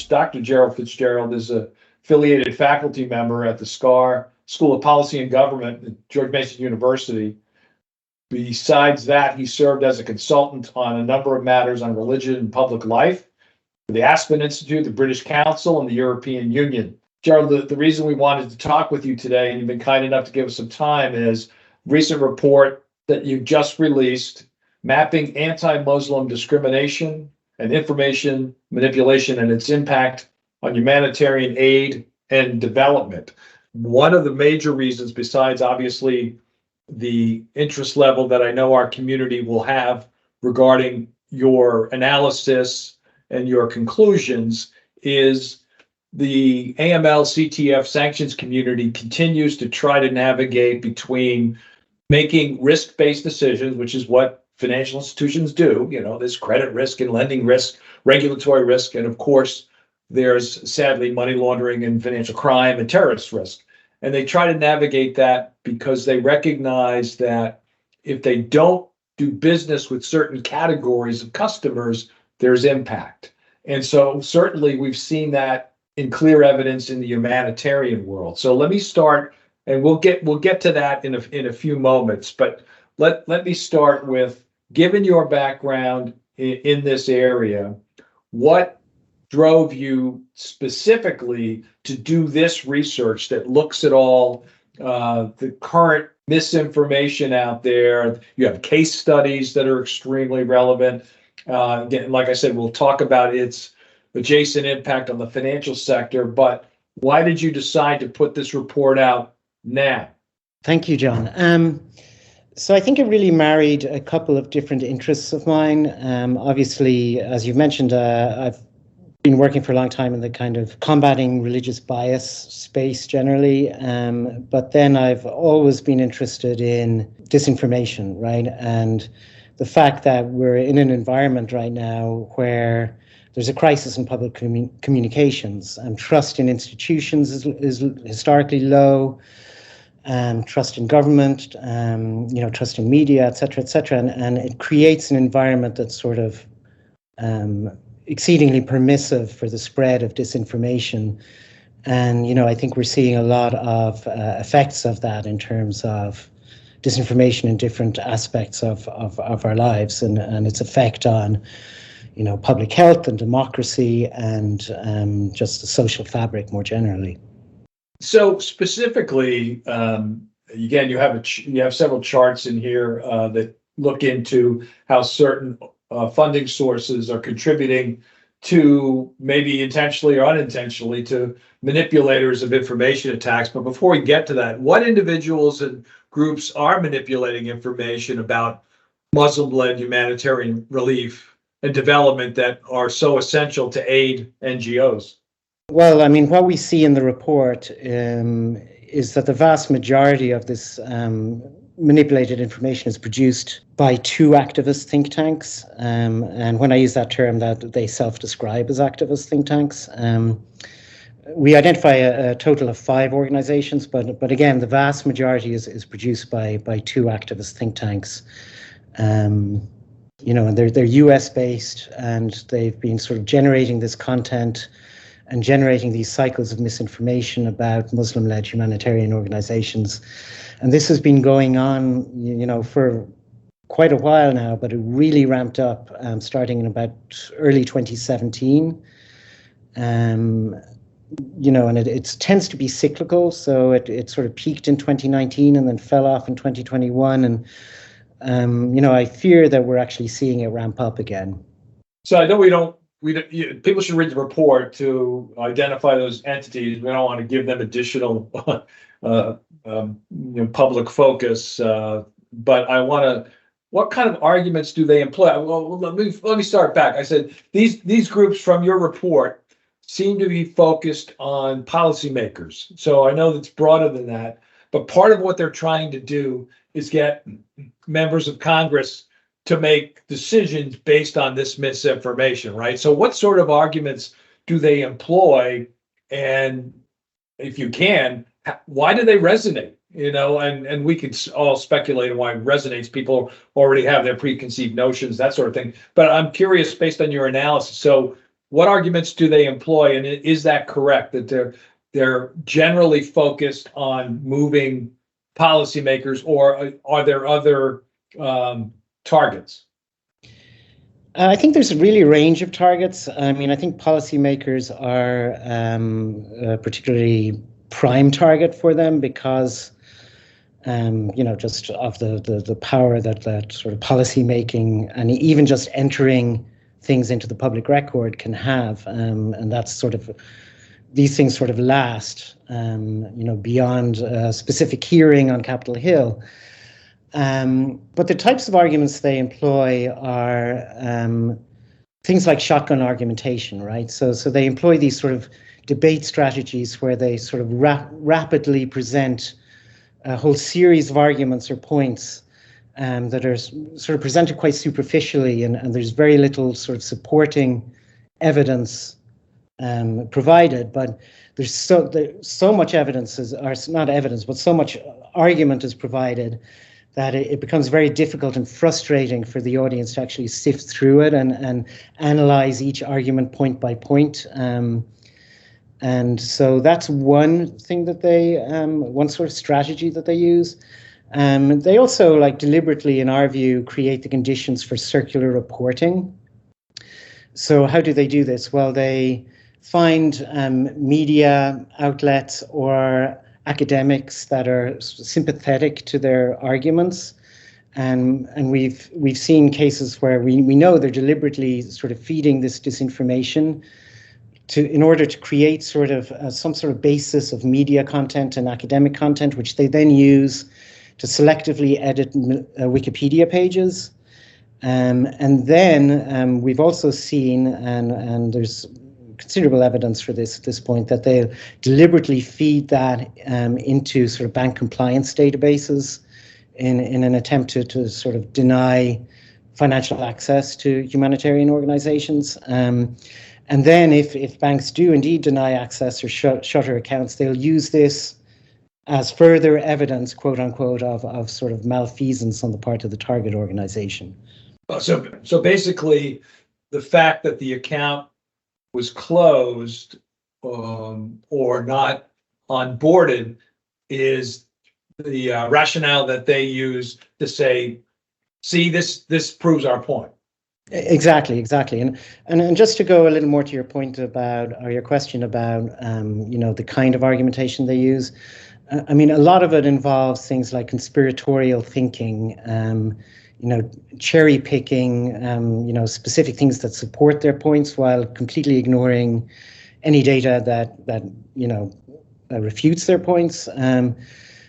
Dr. Gerald Fitzgerald is a affiliated faculty member at the Schar School of Policy and Government at George Mason University. Besides that, he served as a consultant on a number of matters on religion and public life for the Aspen Institute, the British Council, and the European Union. Gerald, the reason we wanted to talk with you today, and you've been kind enough to give us some time, is a recent report that you just released, Mapping Anti-Muslim Discrimination and Information Manipulation and Its Impact on Humanitarian Aid and Development. One of the major reasons, besides obviously the interest level that I know our community will have regarding your analysis and your conclusions, is the AML-CTF sanctions community continues to try to navigate between making risk-based decisions, which is what financial institutions do. You know, there's credit risk and lending risk, regulatory risk, and of course, there's sadly money laundering and financial crime and terrorist risk. And they try to navigate that because they recognize that if they don't do business with certain categories of customers, there's impact. And so certainly we've seen that in clear evidence in the humanitarian world. So let me start, and we'll get to that in a few moments. But let me start with, given your background in this area, what drove you specifically to do this research that looks at all the current misinformation out there? You have case studies that are extremely relevant. Again, like I said, we'll talk about its adjacent impact on the financial sector, but why did you decide to put this report out now? Thank you, John. So I think it really married a couple of different interests of mine. Obviously, as you mentioned, I've been working for a long time in the kind of combating religious bias space generally. But then I've always been interested in disinformation, right? And the fact that we're in an environment right now where there's a crisis in public communications, and trust in institutions is historically low, trust in government, trust in media, et cetera, and it creates an environment that's sort of exceedingly permissive for the spread of disinformation. And, I think we're seeing a lot of effects of that in terms of disinformation in different aspects of our lives and its effect on, public health and democracy and just the social fabric more generally. So specifically, again, you have several charts in here that look into how certain funding sources are contributing to, maybe intentionally or unintentionally, to manipulators of information attacks. But before we get to that, what individuals and groups are manipulating information about Muslim-led humanitarian relief and development that are so essential to aid NGOs? Well, I mean, what we see in the report is that the vast majority of this manipulated information is produced by two activist think tanks. And when I use that term, that they self-describe as activist think tanks. We identify a total of 5 organizations, but again, the vast majority is produced by two activist think tanks. And they're US based, and they've been sort of generating this content and generating these cycles of misinformation about Muslim-led humanitarian organizations. And this has been going on, for quite a while now, but it really ramped up starting in about early 2017. And it tends to be cyclical. So it sort of peaked in 2019 and then fell off in 2021. And, I fear that we're actually seeing it ramp up again. So I know people should read the report to identify those entities. We don't want to give them additional public focus, but I want to. What kind of arguments do they employ? Well, let me start back. I said these groups from your report seem to be focused on policymakers. So I know that's broader than that, but part of what they're trying to do is get members of Congress to make decisions based on this misinformation, right? So what sort of arguments do they employ? And if you can, why do they resonate? And we can all speculate on why it resonates. People already have their preconceived notions, that sort of thing. But I'm curious, based on your analysis, so what arguments do they employ, and is that correct that they're generally focused on moving policymakers, or are there other targets? I think there's really a range of targets. I mean, I think policymakers are a particularly prime target for them because, just of the power that sort of policy making and even just entering things into the public record can have. And that's sort of, these things sort of last, beyond a specific hearing on Capitol Hill. But the types of arguments they employ are things like shotgun argumentation, right? So they employ these sort of debate strategies where they sort of rapidly present a whole series of arguments or points that are sort of presented quite superficially, and there's very little sort of supporting evidence provided. But there's so much evidence or not evidence, but so much argument is provided that it becomes very difficult and frustrating for the audience to actually sift through it and analyze each argument point by point. And so that's one thing that one sort of strategy that they use. They also, deliberately, in our view, create the conditions for circular reporting. So how do they do this? Well, they find media outlets or academics that are sympathetic to their arguments, and we've seen cases where we know they're deliberately sort of feeding this disinformation in order to create sort of some sort of basis of media content and academic content, which they then use to selectively edit Wikipedia pages. And then we've also seen, and there's considerable evidence for this at this point, that they'll deliberately feed that into sort of bank compliance databases in an attempt to sort of deny financial access to humanitarian organizations. And then if banks do indeed deny access or shutter accounts, they'll use this as further evidence, quote unquote, of sort of malfeasance on the part of the target organization. So basically, the fact that the account was closed or not onboarded is the rationale that they use to say, see, this proves our point. Exactly. And just to go a little more to your point about, or your question about, the kind of argumentation they use. I mean, a lot of it involves things like conspiratorial thinking, cherry picking, specific things that support their points while completely ignoring any data that refutes their points.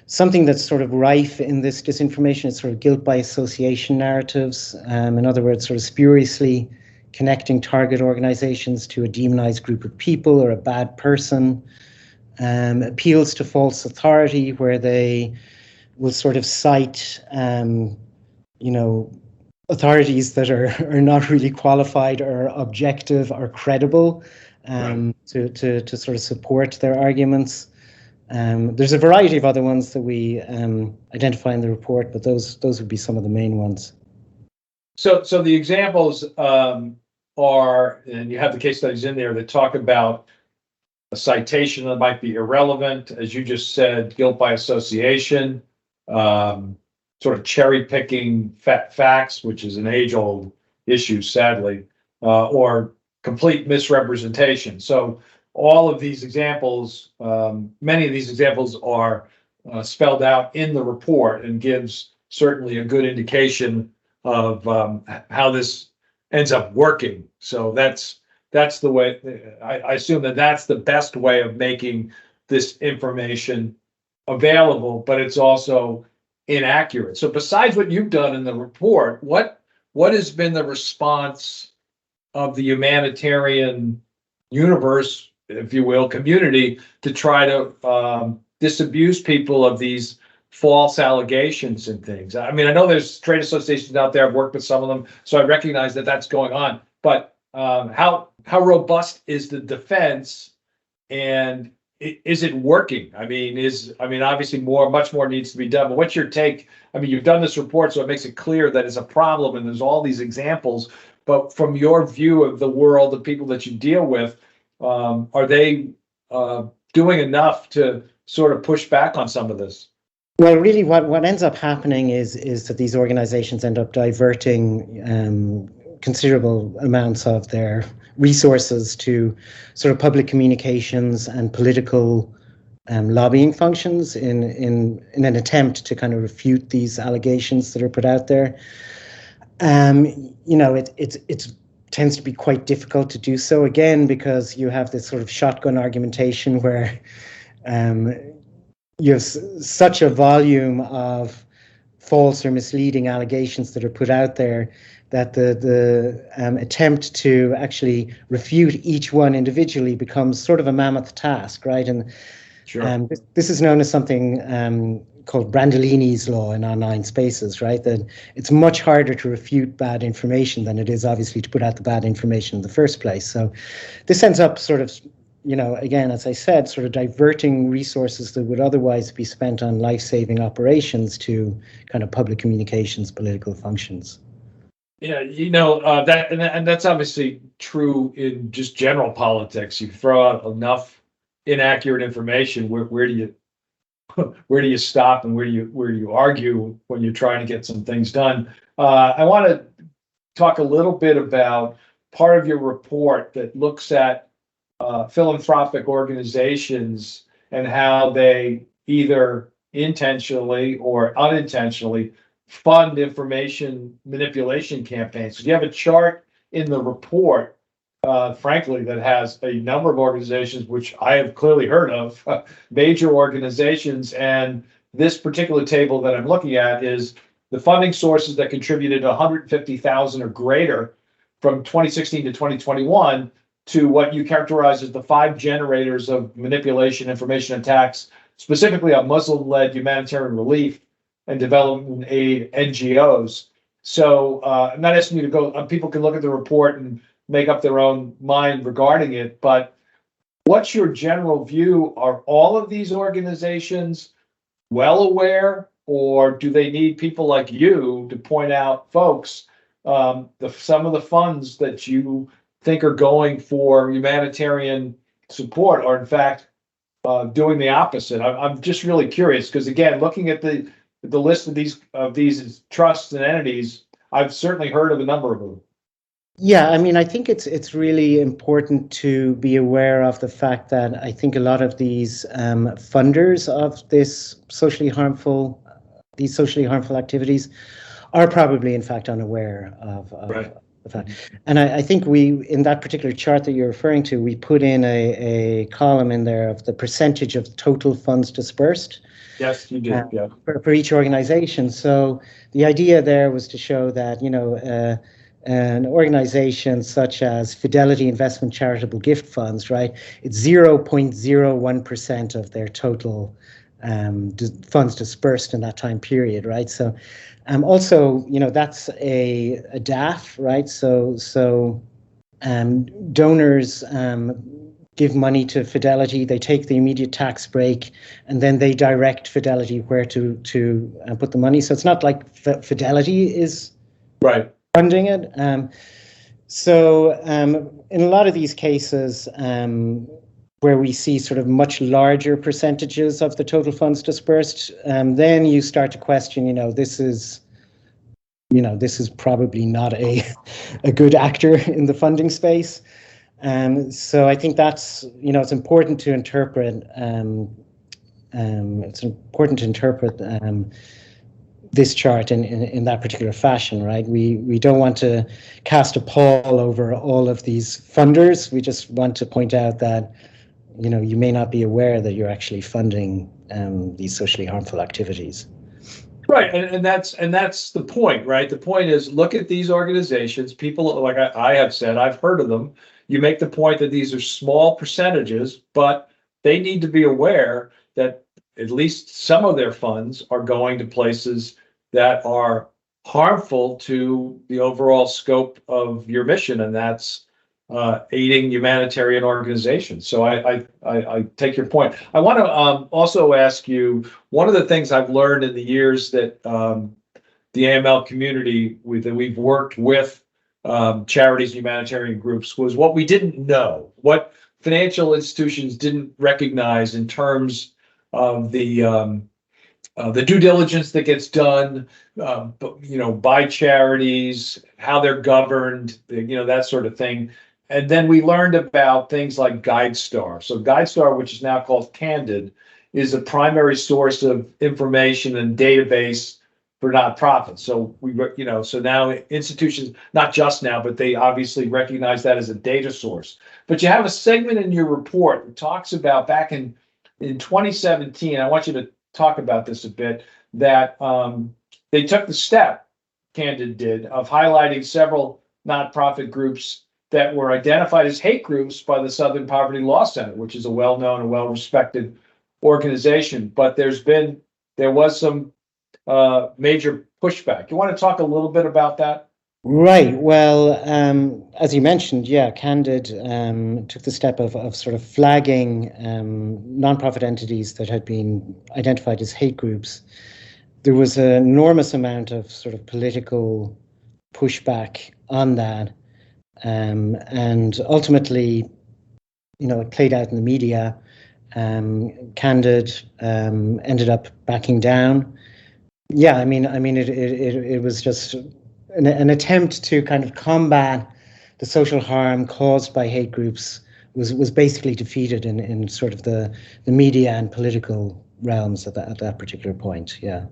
Something that's sort of rife in this disinformation is sort of guilt by association narratives. In other words, sort of spuriously connecting target organizations to a demonized group of people or a bad person. Appeals to false authority, where they will sort of cite, authorities that are not really qualified or objective or credible, to sort of support their arguments. There's a variety of other ones that we identify in the report, but those would be some of the main ones. So the examples are, and you have the case studies in there that talk about a citation that might be irrelevant, as you just said, guilt by association, sort of cherry picking facts, which is an age-old issue, sadly, or complete misrepresentation. So all of these examples, many of these examples are spelled out in the report and gives certainly a good indication of how this ends up working. So that's the way, I assume that's the best way of making this information available, but it's also inaccurate. So besides what you've done in the report, what has been the response of the humanitarian universe, if you will, community, to try to disabuse people of these false allegations and things? I mean, I know there's trade associations out there. I've worked with some of them, so I recognize that that's going on. But how robust is the defense, and is it working? I mean, obviously much more needs to be done. But what's your take? I mean, you've done this report, so it makes it clear that it's a problem, and there's all these examples. but from your view of the world, the people that you deal with, are they doing enough to sort of push back on some of this? Well, really, what ends up happening is that these organizations end up diverting considerable amounts of their resources to sort of public communications and political lobbying functions in an attempt to kind of refute these allegations that are put out there. It tends to be quite difficult to do so, again, because you have this sort of shotgun argumentation where you have such a volume of false or misleading allegations that are put out there that the attempt to actually refute each one individually becomes sort of a mammoth task, right? And Sure. this is known as something called Brandolini's law in online spaces, right? That it's much harder to refute bad information than it is obviously to put out the bad information in the first place. So this ends up sort of, again, as I said, sort of diverting resources that would otherwise be spent on life-saving operations to kind of public communications, political functions. Yeah, and that's obviously true in just general politics. You throw out enough inaccurate information, where do you stop, and where do you argue when you're trying to get some things done? I want to talk a little bit about part of your report that looks at philanthropic organizations and how they either intentionally or unintentionally fund information manipulation campaigns. So you have a chart in the report, frankly, that has a number of organizations which I have clearly heard of, major organizations. And this particular table that I'm looking at is the funding sources that contributed 150,000 or greater from 2016 to 2021 to what you characterize as the 5 generators of manipulation, information attacks, specifically on Muslim-led humanitarian relief and development aid NGOs. So I'm not asking you to go, people can look at the report and make up their own mind regarding it, but what's your general view? Are all of these organizations well aware, or do they need people like you to point out, folks, some of the funds that you think are going for humanitarian support are in fact doing the opposite? I'm just really curious because, again, looking at the list of these trusts and entities, I've certainly heard of a number of them. Yeah, I mean, I think it's really important to be aware of the fact that I think a lot of these funders of these socially harmful activities are probably, in fact, unaware of Right. the fact. And I think in that particular chart that you're referring to, we put in a column in there of the percentage of total funds dispersed. Yes, you did. Yeah. For each organization. So the idea there was to show that, an organization such as Fidelity Investment Charitable Gift Funds, right? It's 0.01% of their total funds dispersed in that time period, right? So also, that's a DAF, right? So donors give money to Fidelity, they take the immediate tax break, and then they direct Fidelity where to put the money. So it's not like Fidelity is right funding it. So in a lot of these cases where we see sort of much larger percentages of the total funds dispersed, then you start to question, this is probably not a good actor in the funding space. So I think that's, it's important to interpret. This chart in that particular fashion, right? We don't want to cast a pall over all of these funders. We just want to point out that, you may not be aware that you're actually funding these socially harmful activities. Right, and that's the point, right? The point is, look at these organizations. People, like I have said, I've heard of them. You make the point that these are small percentages, but they need to be aware that at least some of their funds are going to places that are harmful to the overall scope of your mission, and that's aiding humanitarian organizations. So I take your point. I want to also ask you, one of the things I've learned in the years that the AML community that we've worked with charities, humanitarian groups, was what we didn't know, what financial institutions didn't recognize in terms of the due diligence that gets done, by charities, how they're governed, that sort of thing. And then we learned about things like GuideStar. So GuideStar, which is now called Candid, is a primary source of information and database for nonprofits. So so now institutions, not just now, but they obviously recognize that as a data source. But you have a segment in your report that talks about back in 2017. I want you to talk about this a bit, that they took the step, Candid did, of highlighting several nonprofit groups that were identified as hate groups by the Southern Poverty Law Center, which is a well-known and well-respected organization. But there was some major pushback. You want to talk a little bit about that? Right. Well, as you mentioned, yeah, Candid took the step of sort of flagging nonprofit entities that had been identified as hate groups. There was an enormous amount of sort of political pushback on that. And ultimately, it played out in the media. Candid ended up backing down. Yeah, I mean, it was just an attempt to kind of combat the social harm caused by hate groups was basically defeated in sort of the media and political realms at that particular point. Yeah.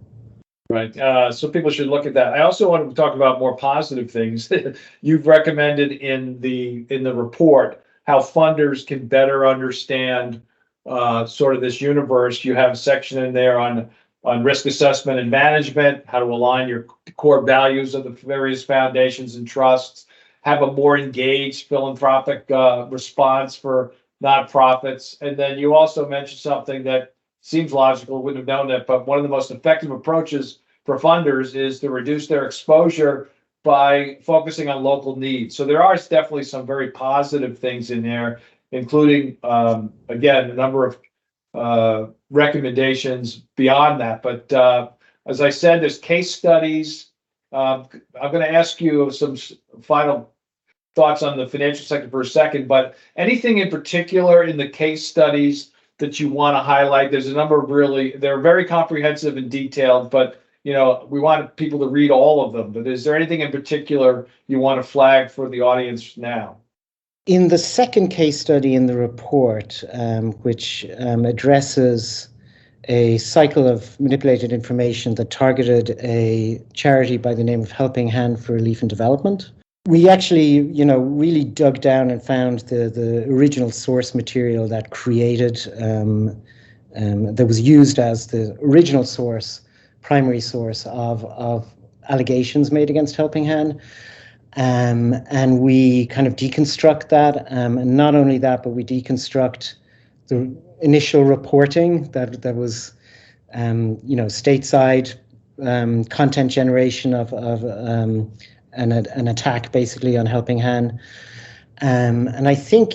Right. So people should look at that. I also want to talk about more positive things. You've recommended in the report how funders can better understand sort of this universe. You have a section in there on risk assessment and management, how to align your core values of the various foundations and trusts, have a more engaged philanthropic response for nonprofits. And then you also mentioned something that seems logical, wouldn't have known that, but one of the most effective approaches for funders is to reduce their exposure by focusing on local needs. So there are definitely some very positive things in there, including, again, a number of recommendations beyond that. But as I said, there's case studies. I'm going to ask you some final thoughts on the financial sector for a second, but anything in particular in the case studies that you want to highlight? There's a number of they're very comprehensive and detailed, but we want people to read all of them. But is there anything in particular you want to flag for the audience now? In the second case study in the report, which addresses a cycle of manipulated information that targeted a charity by the name of Helping Hand for Relief and Development, we actually, really dug down and found the original source material that created, that was used as the original source, primary source of allegations made against Helping Hand. And we kind of deconstruct that. And not only that, but we deconstruct the initial reporting that was, stateside content generation of an attack basically on Helping Hand. And I think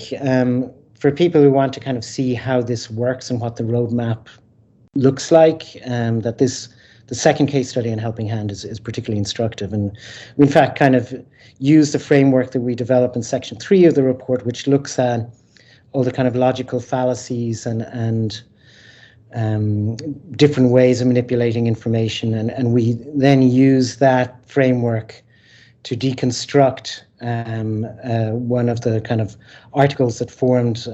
for people who want to kind of see how this works and what the roadmap looks like, that the second case study on Helping Hand is particularly instructive. And we, in fact, kind of use the framework that we develop in section 3 of the report, which looks at all the kind of logical fallacies and different ways of manipulating information. And we then use that framework to deconstruct one of the kind of articles that formed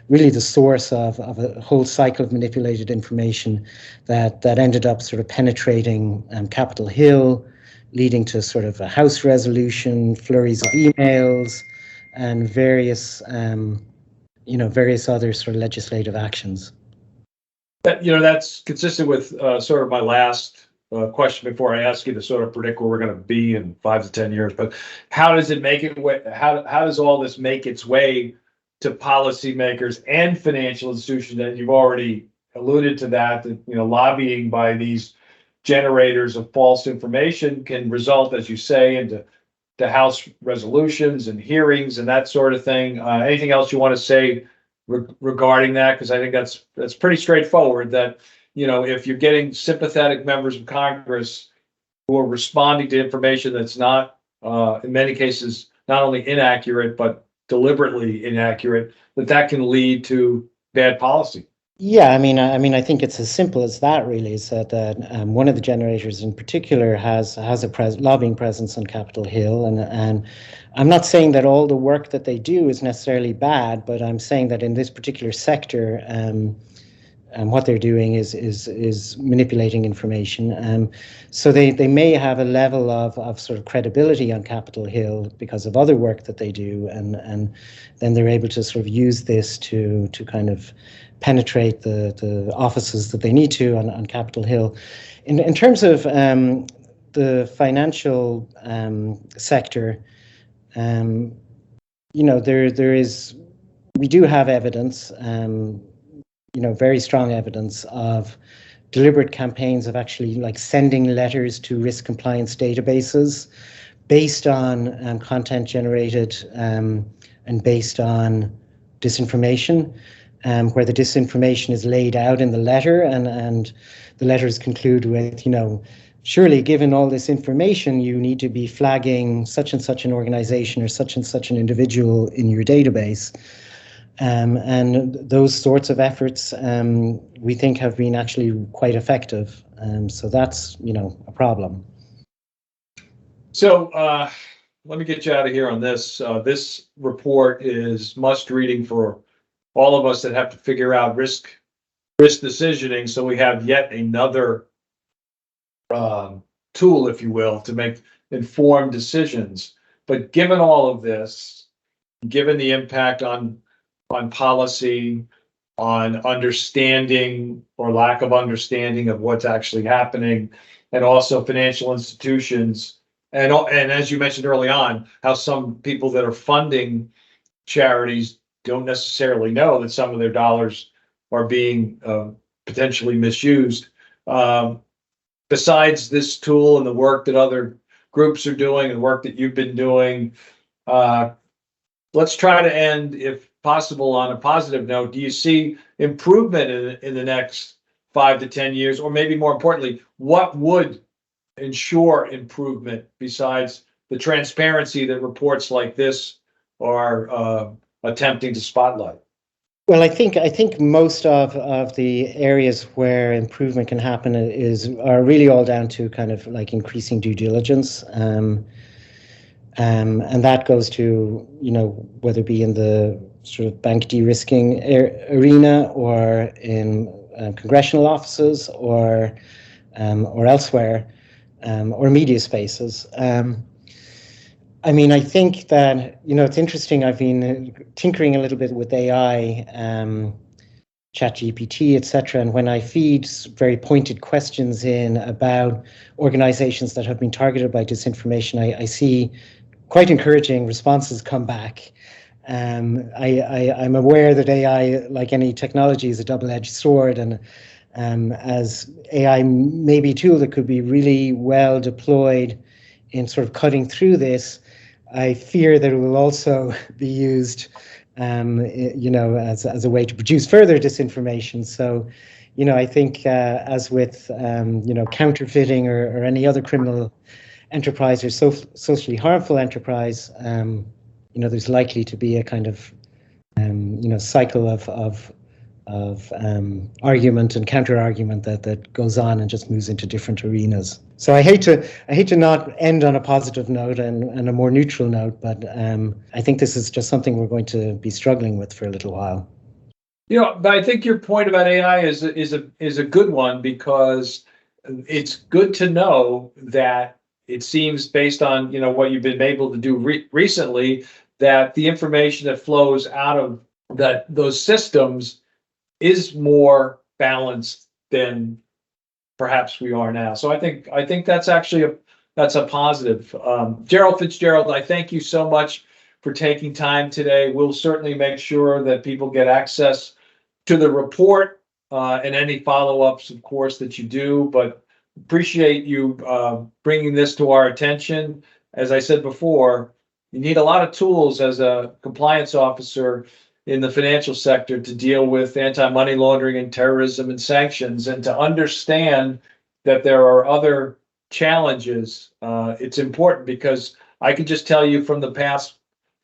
really the source of a whole cycle of manipulated information that ended up sort of penetrating Capitol Hill, leading to sort of a House resolution, flurries of emails, and various other sort of legislative actions. That's consistent with sort of my last question before I ask you to sort of predict where we're going to be in 5 to 10 years. But how does it make it? How does all this make its way to policymakers and financial institutions? And you've already alluded to that lobbying by these generators of false information can result, as you say, into House resolutions and hearings and that sort of thing. Anything else you want to say regarding that? Because I think that's pretty straightforward. That if you're getting sympathetic members of Congress who are responding to information that's not in many cases, not only inaccurate, but deliberately inaccurate, that can lead to bad policy. Yeah, I think it's as simple as that. Really, is that one of the generators in particular has a lobbying presence on Capitol Hill, and I'm not saying that all the work that they do is necessarily bad, but I'm saying that in this particular sector, and what they're doing is manipulating information. So they may have a level of sort of credibility on Capitol Hill because of other work that they do, and then they're able to sort of use this to kind of penetrate the offices that they need to on Capitol Hill. In terms of the financial sector, we do have evidence, very strong evidence of deliberate campaigns of actually like sending letters to risk compliance databases based on content generated and based on disinformation, where the disinformation is laid out in the letter, and the letters conclude with, surely given all this information, you need to be flagging such and such an organization or such and such an individual in your database. And those sorts of efforts, we think, have been actually quite effective. So that's, a problem. So let me get you out of here on this. This report is must reading for all of us that have to figure out risk decisioning. So we have yet another tool, if you will, to make informed decisions. But given all of this, given the impact on policy, on understanding or lack of understanding of what's actually happening, and also financial institutions, and as you mentioned early on, how some people that are funding charities don't necessarily know that some of their dollars are being potentially misused. Besides this tool and the work that other groups are doing and work that you've been doing, let's try to end, if possible, on a positive note. Do you see improvement in the next 5 to 10 years? Or maybe more importantly, what would ensure improvement besides the transparency that reports like this are attempting to spotlight? Well, I think most of the areas where improvement can happen are really all down to kind of like increasing due diligence. And that goes to, whether it be in the sort of bank de-risking arena or in congressional offices or elsewhere, or media spaces. I think that, it's interesting. I've been tinkering a little bit with AI, ChatGPT, etc. And when I feed very pointed questions in about organizations that have been targeted by disinformation, I see quite encouraging responses come back. I'm aware that AI, like any technology, is a double-edged sword, and as AI may be a tool that could be really well deployed in sort of cutting through this, I fear that it will also be used, as a way to produce further disinformation. So, I think as with counterfeiting or any other criminal enterprise or socially harmful enterprise, there's likely to be a kind of cycle of argument and counter argument that goes on and just moves into different arenas. So I hate to not end on a positive note and a more neutral note, but I think this is just something we're going to be struggling with for a little while. But I think your point about AI is a good one, because it's good to know that it seems, based on what you've been able to do recently, that the information that flows out of those systems is more balanced than perhaps we are now. So I think that's actually that's a positive. Gerald Fitzgerald, I thank you so much for taking time today. We'll certainly make sure that people get access to the report and any follow-ups, of course, that you do. But appreciate you bringing this to our attention. As I said before, you need a lot of tools as a compliance officer in the financial sector to deal with anti-money laundering and terrorism and sanctions, and to understand that there are other challenges. It's important, because I can just tell you from the past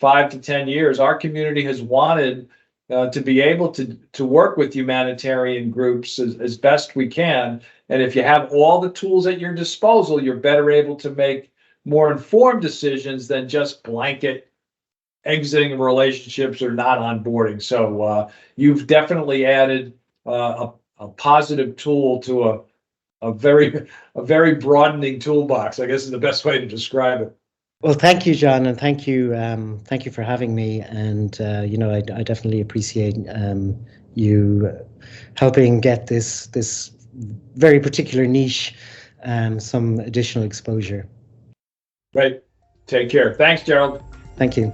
5 to 10 years, our community has wanted to be able to work with humanitarian groups as best we can. And if you have all the tools at your disposal, you're better able to make more informed decisions than just blanket exiting relationships or not onboarding. So you've definitely added a positive tool to a very broadening toolbox, I guess is the best way to describe it. Well, thank you, John, and thank you for having me. And I definitely appreciate you helping get this very particular niche some additional exposure. Great. Take care. Thanks, Gerald. Thank you.